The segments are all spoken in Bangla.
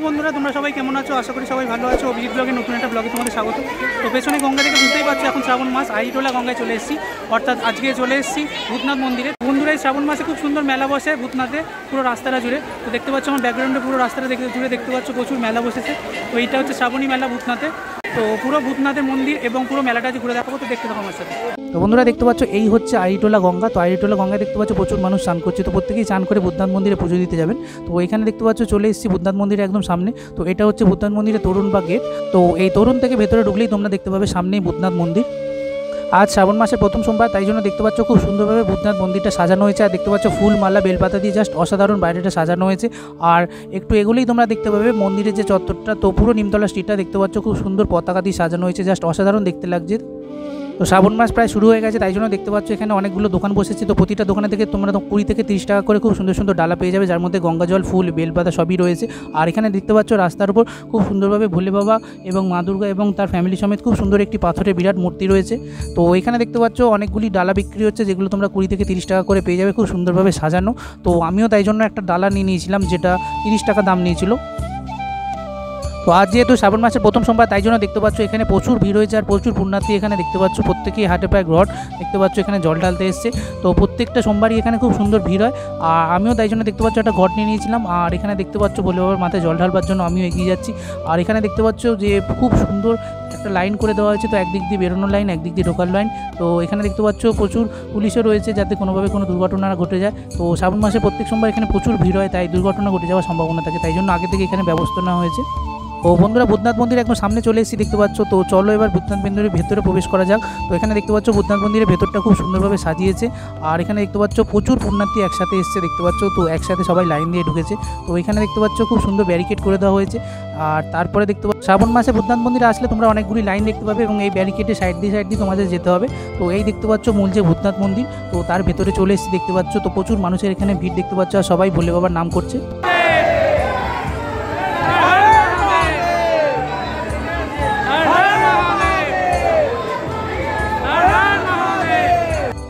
বন্ধুরা তোমরা সবাই কেমন আছো? আশা করি সবাই ভালো আছো। অভিজিৎ ব্লগের নতুন একটা ব্লগে তোমাদের স্বাগত। তো পেছনে গঙ্গা থেকে বুঝতেই পারছো এখন শ্রাবণ মাস, আইটোলা গঙ্গায় চলে এসেছি, অর্থাৎ আজকে চলে এসেছি ভূতনাথ মন্দিরে। বন্ধুরা এই শ্রাবণ মাসে খুব সুন্দর মেলা বসে ভূতনাথে পুরো রাস্তাটা জুড়ে। তো দেখতে পাচ্ছ আমার ব্যাকগ্রাউন্ডে পুরো রাস্তাটা জুড়ে দেখতে পাচ্ছ প্রচুর মেলা বসেছে। তো এইটা হচ্ছে শ্রাবণী মেলা ভূতনাথে। তো পুরো ভূতনাথের মন্দির এবং পুরো মেলাটা ঘুরে দেখাবো, তো দেখতে থাকো আমার সাথে। তো বন্ধুরা দেখতে পাচ্ছ এই হচ্ছে আইটোলা গঙ্গা। তো আইটোলা গঙ্গায় দেখতে পাচ্ছ প্রচুর মানুষ স্নান করছে। তো প্রত্যেকেই স্নান করে ভূতনাথ মন্দিরে পুজো দিতে যাবেন। তো এখানে দেখতে পাচ্ছ চলে এসেছি ভূতনাথ মন্দিরের একদম সামনে। তো এটা হচ্ছে ভূতনাথ মন্দিরের তরুণ বা গেট। তো এই তরুণ থেকে ভেতরে ঢুকলেই তোমরা দেখতে পাবে সামনেই ভূতনাথ মন্দির। আজ শ্রাবণ মাসের প্রথম সোমবার, তাই জন্য দেখতে পাচ্ছ খুব সুন্দরভাবে ভূতনাথ মন্দিরটা সাজানো হয়েছে। আর দেখতে পাচ্ছ ফুল মালা বেলপাতা দিয়ে জাস্ট অসাধারণ বাইরেটা সাজানো হয়েছে। আর একটু এগুলোই তোমরা দেখতে পাবে মন্দিরের যে চত্বরটা, তো পুরো নিমতলা স্ট্রিটটা দেখতে পাচ্ছ খুব সুন্দর পতাকা দিয়ে সাজানো হয়েছে, জাস্ট অসাধারণ দেখতে লাগছে। তো শ্রাবণ মাস প্রায় শুরু হয়ে গেছে, তাই জন্য দেখতে পাচ্ছ এখানে অনেকগুলো দোকান বসেছে। তো প্রতিটা দোকানে থেকে তোমরা 20 থেকে 30 টাকা করে খুব সুন্দর সুন্দর ডালা পেয়ে যাবে, যার মধ্যে গঙ্গা জল, ফুল, বেলপাতা সবই রয়েছে। আর এখানে দেখতে পাচ্ছ রাস্তার উপর খুব সুন্দরভাবে ভোলে বাবা এবং মা দুর্গা এবং তার ফ্যামিলি সমেত খুব সুন্দর একটি পাথরের বিরাট মূর্তি রয়েছে। তো এখানে দেখতে পাচ্ছ অনেকগুলি ডালা বিক্রি হচ্ছে, যেগুলো তোমরা 20 থেকে 30 টাকা করে পেয়ে যাবে, খুব সুন্দরভাবে সাজানো। তো আমিও তাই জন্য একটা ডালা নিয়ে নিয়েছিলাম, যেটা 30 টাকা দাম নিয়েছিল। তো আজ যেহেতু শ্রাবণ মাসের প্রথম সোমবার, তাই জন্য দেখতে পাচ্ছ এখানে প্রচুর ভিড় হয়েছে আর প্রচুর পুণ্যার্থী এখানে দেখতে পাচ্ছ। প্রত্যেকেই হাটে পায়ে ঘট দেখতে পাচ্ছ এখানে জল ঢালতে এসছে। তো প্রত্যেকটা সোমবারই এখানে খুব সুন্দর ভিড় হয়। আর আমিও তাই জন্য দেখতে পাচ্ছ একটা ঘট নিয়ে নিয়েছিলাম। আর এখানে দেখতে পাচ্ছ ভোলে বাবার মাথায় জল ঢালবার জন্য আমিও এগিয়ে যাচ্ছি। আর এখানে দেখতে পাচ্ছ যে খুব সুন্দর একটা লাইন করে দেওয়া হয়েছে। তো একদিক দিয়ে বেরোনোর লাইন, একদিক দিয়ে ঢোকার লাইন। তো এখানে দেখতে পাচ্ছ প্রচুর পুলিশও রয়েছে, যাতে কোনোভাবে কোনো দুর্ঘটনা না ঘটে যায়। তো শ্রাবণ মাসে প্রত্যেক সোমবার এখানে প্রচুর ভিড় হয়, তাই দুর্ঘটনা ঘটে যাওয়ার সম্ভাবনা থাকে, তাই জন্য আগে থেকে এখানে ব্যবস্থা নেওয়া হয়েছে। ও বন্ধুরা ভূতনাথ মন্দির একদম সামনে চলে এসেছি দেখতে পাচ্ছ। তো চলো এবার ভূতনাথ মন্দিরের ভেতরে প্রবেশ করা যাক। তো এখানে দেখতে পাচ্ছ ভূতনাথ মন্দিরের ভেতরটা খুব সুন্দরভাবে সাজিয়েছে। আর এখানে দেখতে পাচ্ছ প্রচুর পুণ্যার্থী একসাথে এসছে দেখতে পাচ্ছ। তো একসাথে সবাই লাইন দিয়ে ঢুকেছে। তো এখানে দেখতে পাচ্ছ খুব সুন্দর ব্যারিকেড করে দেওয়া হয়েছে। আর তারপরে দেখতে পাচ্ছ শ্রাবণ মাসে ভূতনাথ মন্দিরে আসলে তোমরা অনেকগুলি লাইন দেখতে পাবে এবং এই ব্যারিকেডের সাইড দিয়ে তোমাদের যেতে হবে। তো এই দেখতে পাচ্ছ মূল যে ভূতনাথ মন্দির, তো তার ভেতরে চলে এসেছি দেখতে পাচ্ছ। তো প্রচুর মানুষের এখানে ভিড় দেখতে পাচ্ছ, আর সবাই ভোলে বাবার নাম করছে।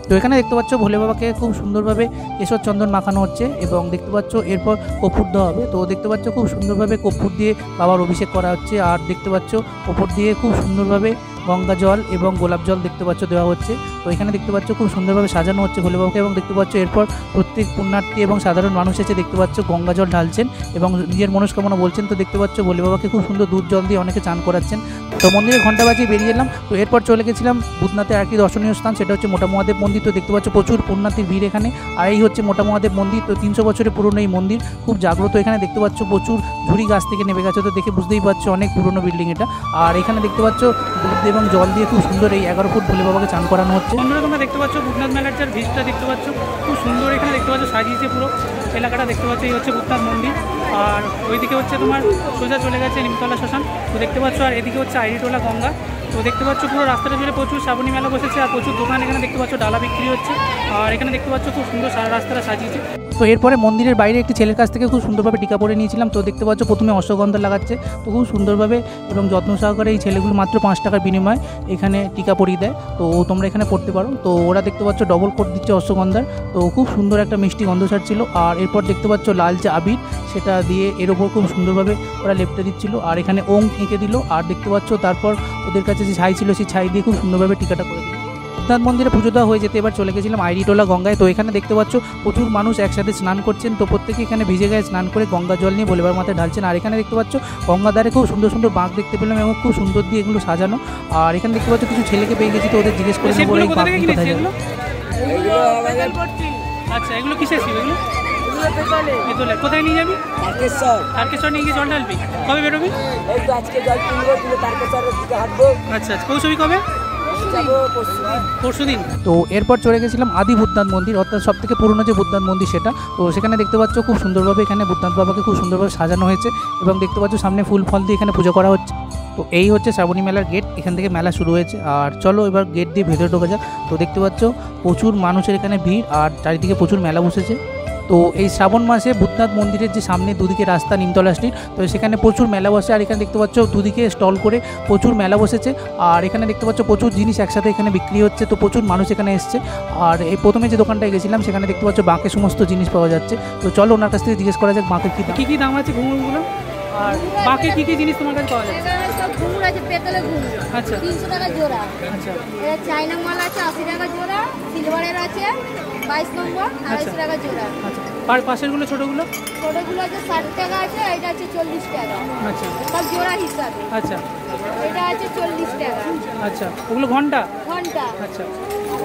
তো এখানে দেখতে পাচ্ছ ভোলে বাবাকে খুব সুন্দরভাবে কেশর চন্দন মাখানো হচ্ছে এবং দেখতে পাচ্ছ এরপর কর্পূর দেওয়া হবে। তো দেখতে পাচ্ছ খুব সুন্দরভাবে কর্পূর দিয়ে বাবার অভিষেক করা হচ্ছে। আর দেখতে পাচ্ছ ওপর দিয়ে খুব সুন্দরভাবে গঙ্গা জল এবং গোলাপ জল দেখতে পাচ্ছ দেওয়া হচ্ছে। তো এখানে দেখতে পাচ্ছ খুব সুন্দরভাবে সাজানো হচ্ছে ভোলে বাবাকে এবং দেখতে পাচ্ছ এরপর প্রত্যেক পুণ্যার্থী এবং সাধারণ মানুষ এসে দেখতে পাচ্ছ গঙ্গা জল ঢালছেন এবং নিজের মনস্কামনা বলছেন। তো দেখতে পাচ্ছ ভোলে বাবাকে খুব সুন্দর দুধ জল দিয়ে অনেকে চান করাচ্ছেন। তো মন্দিরে ঘন্টা বাজিয়ে বেরিয়ে এলাম। তো এরপর চলে গেছিলাম ভূতনাথের আরেকটি দর্শনীয় স্থান, সেটা হচ্ছে মোটা মহাদেব মন্দির। তো দেখতে পাচ্ছ প্রচুর পুণ্যার্থীর ভিড় এখানে। আর এই হচ্ছে মোটা মহাদেব মন্দির। তো 300 বছরের পুরনো এই মন্দির, খুব জাগ্রত। এখানে দেখতে পাচ্ছ প্রচুর ঝুড়ি গাছ থেকে নেমে গেছে। তো দেখে বুঝতেই পারছো অনেক পুরনো বিল্ডিং এটা। আর এখানে দেখতে পাচ্ছ দুধ এবং জল দিয়ে খুব সুন্দর এই 11 ফুট ভোলে বাবাকে চান করানো হচ্ছে। বন্ধুরা তোমরা দেখতে পাচ্ছ ভূতনাথ মেলার যার ভিড়টা দেখতে পাচ্ছ, খুব সুন্দর এখানে দেখতে পাচ্ছ সাজিয়েছে পুরো এলাকাটা দেখতে পাচ্ছ। এই হচ্ছে ভূতনাথ মন্দির। আর ওইদিকে হচ্ছে তোমার সোজা চলে গেছে নিমতলা শ্মশান, তো দেখতে পাচ্ছ। আর এদিকে হচ্ছে আইটোলা গঙ্গা। তো দেখতে পাচ্ছ পুরো রাস্তাটা জুড়ে প্রচুর শ্রাবণী মেলা বসেছে আর প্রচুর দোকান এখানে দেখতে পাচ্ছ ডালা বিক্রি হচ্ছে। আর এখানে দেখতে পাচ্ছ খুব সুন্দর সারা রাস্তাটা সাজিয়েছে। তো এরপরে মন্দিরের বাইরে একটি ছেলের কাছ থেকে খুব সুন্দরভাবে টিকা পরে নিয়েছিলাম। তো দেখতে পাচ্ছ প্রথমে অশ্বগন্ধা লাগাচ্ছে। তো খুব সুন্দরভাবে এবং যত্ন সহকারে এই ছেলেগুলো মাত্র 5 টাকার বিনিময়ে এখানে টিকা পরিয়ে দেয়। তো তোমরা এখানে পড়তে পারো। তো ওরা দেখতে পাচ্ছ ডবল কোট দিচ্ছে অশ্বগন্ধার। তো খুব সুন্দর একটা মিষ্টি গন্ধ ছাড়ছিল। আর এরপর দেখতে পাচ্ছ লাল যে আবির, সেটা দিয়ে এর ওপর খুব সুন্দরভাবে ওরা লেপটে দিচ্ছিল। আর এখানে ওং এঁকে দিল। আর দেখতে পাচ্ছ তারপর ওদের কাছে যে ছাই ছিল সেই ছাই দিয়ে খুব সুন্দরভাবে টিকাটা করে দিল। ভূতনাথ মন্দিরে পুজো দেওয়া হয়ে যেতে এবার চলে গেছিলাম আইটোলা গঙ্গায়। তো এখানে দেখতে পাচ্ছ প্রচুর মানুষ একসাথে স্নান করছেন। তো প্রত্যেকে এখানে ভিজে গায়ে স্নান করে গঙ্গা জল নিয়ে ভোলে বাবার মাথায় ঢালছেন। আর এখানে দেখতে পাচ্ছ গঙ্গার ধারে খুব সুন্দর সুন্দর বাঁক দেখতে পেলাম এবং খুব সুন্দর দিয়ে এগুলো সাজানো। আর এখানে দেখতে পাচ্ছ কিছু ছেলেকে পেয়ে গেছি, তো ওদের জিজ্ঞেস করে নেবো এই বাঁক কোথায় যাবে। আচ্ছা এগুলো কিসের ছিল? এগুলো কোথায় নিয়ে যাবি? তারকেশ্বর নিয়ে গিয়ে জল ঢালবি। কবে বেরোবি? আচ্ছা পৌঁছবি কবে? পরশুদিন। তো এরপর চলে গেছিলাম আদি ভূতনাথ মন্দির, অর্থাৎ সব থেকে পুরনো যে ভূতনাথ মন্দির সেটা। তো সেখানে দেখতে পাচ্ছ খুব সুন্দরভাবে এখানে ভূতনাথ বাবাকে খুব সুন্দরভাবে সাজানো হয়েছে এবং দেখতে পাচ্ছ সামনে ফুল ফল দিয়ে এখানে পুজো করা হচ্ছে। তো এই হচ্ছে শ্রাবণী মেলার গেট, এখান থেকে মেলা শুরু হয়েছে। আর চলো এবার গেট দিয়ে ভেতরে ঢোকা যাক। তো দেখতে পাচ্ছ প্রচুর মানুষের এখানে ভিড় আর চারিদিকে প্রচুর মেলা বসেছে। তো এই শ্রাবণ মাসে ভূতনাথ মন্দিরের যে সামনে দুদিকে রাস্তা নিমতলা স্ট্রিট, তো সেখানে প্রচুর মেলা বসে। আর এখানে দেখতে পাচ্ছ দুদিকে স্টল করে প্রচুর মেলা বসেছে। আর এখানে দেখতে পাচ্ছ প্রচুর জিনিস একসাথে এখানে বিক্রি হচ্ছে। তো প্রচুর মানুষ এখানে এসছে। আর এই প্রথমে যে দোকানটায় গেছিলাম সেখানে দেখতে পাচ্ছ বাঁকের সমস্ত জিনিস পাওয়া যাচ্ছে। তো চলো ওনার কাছ থেকে জিজ্ঞেস করা যাক বাঁকের কী দাম আছে ঘুঙুরগুলো। আর বাকি কি কি জিনিস তোমার কাছে পাওয়া যায়? সব ঘুঙুর আছে, পেতলের ঘুঙুর। আচ্ছা 300 টাকা জোড়া। আচ্ছা এটা চাইনা মাল আছে 80 টাকা জোড়া, সিলভারের আছে 22 নম্বর 250 টাকা জোড়া। আচ্ছা আর পাশেরগুলো ছোটোগুলো? ছোটগুলো আছে 60 টাকা আছে, এটা আছে 40 টাকা। আচ্ছা সব জোড়া হিসাবে। আচ্ছা এটা আছে 40 টাকা। আচ্ছা ওগুলো ঘন্টা? ঘন্টা। আচ্ছা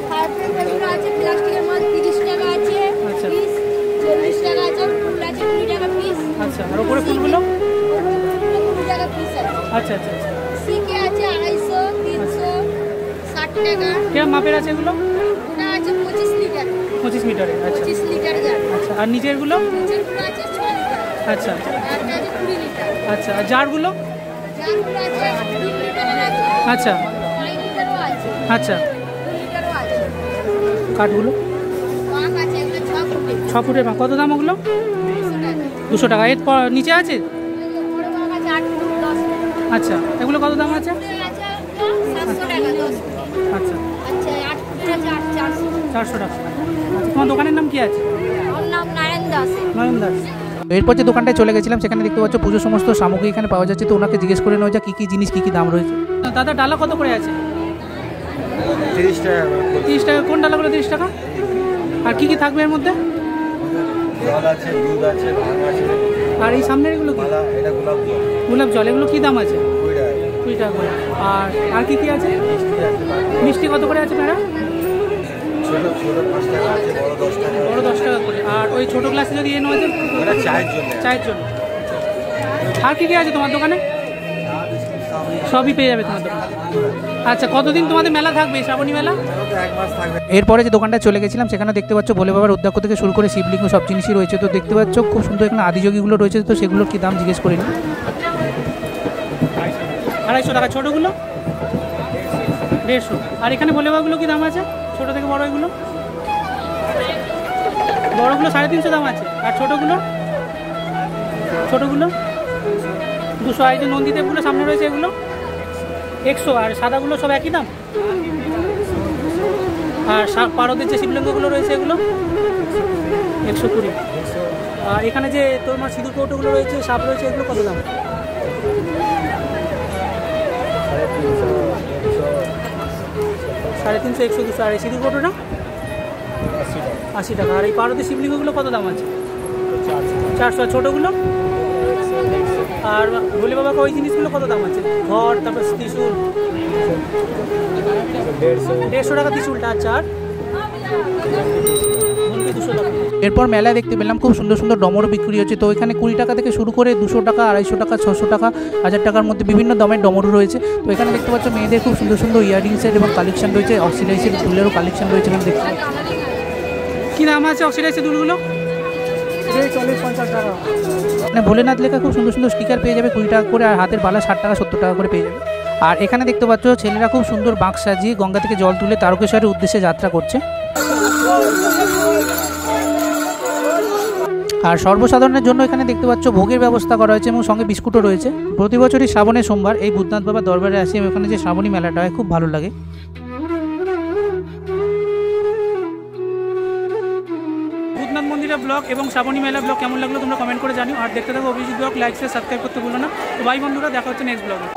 ফায়ারপ্লেটগুলো আছে প্লাস্টিকের মাল 30 টাকা আছে আচ্ছা। পিস, 40 টাকা আছে, ফুল আছে 20 টাকা পিস। আচ্ছা আর ওপরে ফুলগুলো? 20 টাকা পিস আছে। আচ্ছা আচ্ছা আচ্ছা সিকে আছে 250, 300, 60 টাকা। কিরম মাপের আছে এগুলো? ওটা আছে 25 লিটার। 25 মিটারে? আচ্ছা 25 লিটার জার। আচ্ছা আর নিচেরগুলো? নিচেরগুলো আছে 6 লিটার। আচ্ছা আর এটা আছে 20 লিটার। আচ্ছা আর জারগুলো? জারগুলো আছে 3 লিটারের আছে। আচ্ছা 5 লিটারও আছে। আচ্ছা 2 লিটারও আছে। কাঠগুলো? পাক আছে এগুলো 6 ফুটে। 6 ফুটের পাক। কত দাম ওগুলো? 200 টাকা। এর নিচে আছে? বড় পাক আছে 8 ফুট 10 ফুট। আচ্ছা এগুলো কত দাম আছে? আছে 700 টাকা 10 ফুট। আচ্ছা আচ্ছা 8 ফুটের আছে 400। 400 টাকা। আচ্ছা তোমার দোকানের নাম কি আছে? আমার নাম নারায়ণ দাস। নয়ন দাস। এরপর যে দোকানটায় চলে গেছিলাম সেখানে দেখতে পাচ্ছ পুজোর সমস্ত সামগ্রী এখানে পাওয়া যাচ্ছে, তো ওনাকে জিজ্ঞেস করে নেওয়া যায় কী কী জিনিস কী কী দাম রয়েছে। দাদা ডালা কত করে আছে? 30 টাকা। 30 টাকা। কোন ডালাগুলো 30 টাকা? আর কী কী থাকবে এর মধ্যে? জল আছে, দুধ আছে, ভাঙ আছে। আর এই সামনের এগুলো কি? মালা, এটা গোলাপ জল। গোলাপ জল। এগুলো কী দাম আছে? 20 টাকা। 20 টাকা করে। আর কী কী আছে? মিষ্টি আছে, মিষ্টি কত করে আছে ম্যাডাম? ছোট ছোট 5 টাকা আছে, বড় 10 টাকা। বড় 10 টাকা করে। আর ওই ছোটো গ্লাসে যদি এ নেওয়া যায়? ওটা চায়ের জন্য। চায়ের জন্য। আর কী কী আছে তোমার দোকানে? সবই পেয়ে যাবে তোমার দোকানে। আচ্ছা কতদিন তোমাদের মেলা থাকবে, শ্রাবণী মেলা? 1 মাস থাকবে। এরপরে যে দোকানটা চলে গেছিলাম সেখানে দেখতে পাচ্ছ ভোলে বাবার উদ্যাক্ষ থেকে শুরু করে শিবলিঙ্গ সব জিনিসই রয়েছে, তো দেখতে পাচ্ছ খুব সুন্দর এখানে আদিযোগীগুলো রয়েছে, তো সেগুলোর কি দাম জিজ্ঞেস করিনি। 250 টাকা। ছোটোগুলো? 150। আর এখানে ভোলে বাবাগুলো কি দাম আছে? ছোটো থেকে বড় এগুলো? বড়গুলো 350 দাম আছে। আর ছোটোগুলো? ছোটোগুলো 200। আর এই যে নন্দীদেবগুলো সামনে রয়েছে এগুলো 100। আর সাদাগুলো সব একই দাম? আর পারদের যে শিবলিঙ্গগুলো রয়েছে এগুলো 120। আর এখানে যে তোমার সিঁদুর কৌটোগুলো রয়েছে, সাপ রয়েছে, এগুলো কত দাম? 350, 100, 200। আর এই সিঁদুর কৌটোটা 80 টাকা। আর এই পারদের শিবলিঙ্গগুলো কত দাম আছে? 400। আর ছোটোগুলো? আর ভোলে বাবাকে ওই জিনিসগুলো কত দাম আছে? ঘর, তারপর ত্রিশূল? 150 টাকা ত্রিশূলটা। আচ্ছা আর 200 টাকা। এরপর মেলায় দেখতে পেলাম খুব সুন্দর সুন্দর ডমরও বিক্রি হচ্ছে, তো এখানে 20 টাকা থেকে শুরু করে 200 টাকা, 250 টাকা, 600 টাকা, 1000 টাকার মধ্যে বিভিন্ন দামের ডমরও রয়েছে। তো এখানে দেখতে পাচ্ছ মেয়েদের খুব সুন্দর সুন্দর ইয়ারিংসের এবং কালেকশন রয়েছে, অক্সিডাইসের দুলেরও কালেকশন রয়েছে এখানে দেখতে। কী দাম আছে অক্সিডাইসের দুলগুলো? 40-50 টাকা। মানে ভোলেনাথ লেখা খুব সুন্দর সুন্দর স্টিকার পেয়ে যাবে 20 টাকা করে, আর হাতের বালা 60 টাকা 70 টাকা করে পেয়ে যাবে। আর এখানে দেখতে পাচ্ছ ছেলেরা খুব সুন্দর বাঁক সাজিয়ে গঙ্গা থেকে জল তুলে তারকেশ্বরের উদ্দেশ্যে যাত্রা করছে। আর সর্বসাধারণের জন্য এখানে দেখতে পাচ্ছ ভোগের ব্যবস্থা করা হয়েছে এবং সঙ্গে বিস্কুটও রয়েছে। প্রতি বছরই শ্রাবণের সোমবার এই ভূতনাথ বাবার দরবারে আসি এবং এখানে যে শ্রাবণী মেলাটা হয় খুব ভালো লাগে। ভূতনাথ মন্দিরের ব্লগ এবং শ্রাবণী মেলা ব্লগ কেমন লাগলো তোমরা কমেন্ট করে জানিও। আর দেখতে থাকো Abhijit blog, like share subscribe করতে ভুলো না। তো বাই বন্ধুরা, দেখা হচ্ছে নেক্সট ব্লগে।